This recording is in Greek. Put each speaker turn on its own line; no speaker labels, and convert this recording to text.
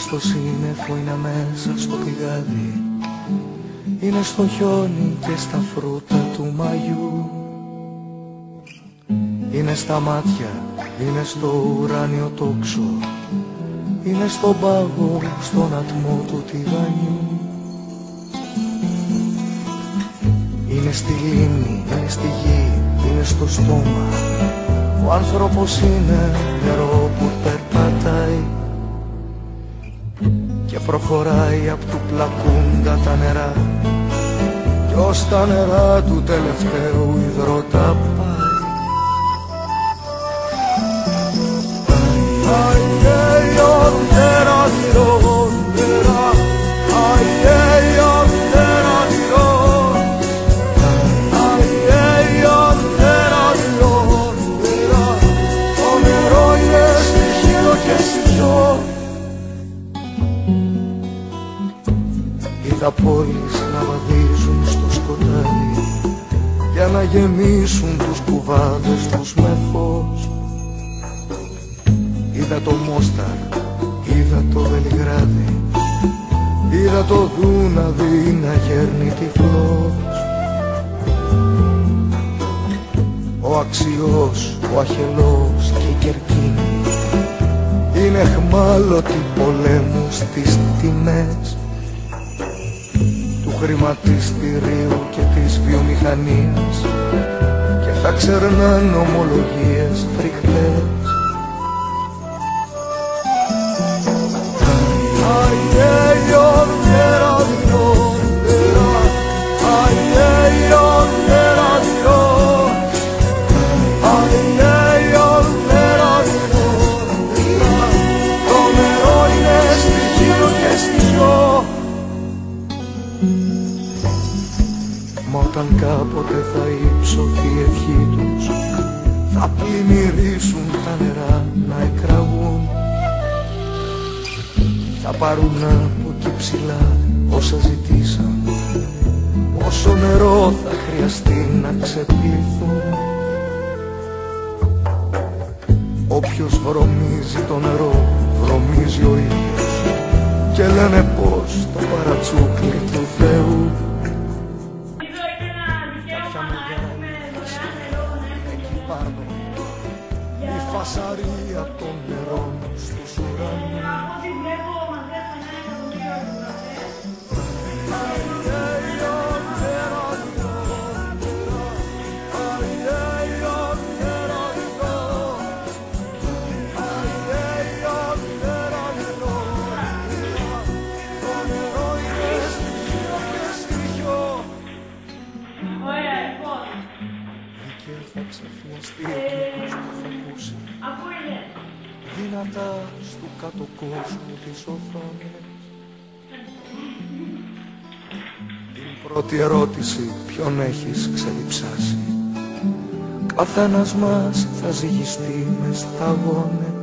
στο σύννεφο, είναι μέσα στο πηγάδι, είναι στο χιόνι και στα φρούτα του Μαγιού. Είναι στα μάτια, είναι στο ουράνιο τόξο, είναι στον πάγο, στον ατμό του τηγανιού. Είναι στη λίμνη, είναι στη γη, είναι στο στόμα. Ο άνθρωπος είναι νερό που περπατάει και προχωράει απ' του πλακούντα τα νερά, κι ως τα νερά του τελευταίου υδρότα πάει. Είδα πόλεις να βαδίζουν στο σκοτάδι για να γεμίσουν τους κουβάδες τους με φως. Είδα το Μόσταρ, είδα το Βελιγράδι, είδα το Δούναβι να γέρνει τυφλός. Ο Αξιός, ο Αχελός και η Κερκίνη είναι εχμάλωτοι πολέμου στις τιμές του χρηματιστηρίου και της βιομηχανίας, και θα ξερνάν ομολογίες φρικτές. Μα όταν κάποτε θα ύψωθει η ευχή τους, θα πλημμυρίσουν τα νερά να εκραγούν. Θα πάρουν από εκεί ψηλά όσα ζητήσαν, όσο νερό θα χρειαστεί να ξεπληθούν. Όποιος βρωμίζει το νερό, βρωμίζει ο ήλιος, και λένε πως το παρατσούκλι του Θεού. Εκεί πάνω η φασαρία των νερών στους ουρανούς. Θα ξαφνιαστεί ο κύκλος που θα ακούσει δυνατά στου κάτω κόσμου τις οθόνες. Την πρώτη ερώτηση, ποιον έχεις ξεδιψάσει, καθένας μας θα ζυγιστεί μες σταγόνες.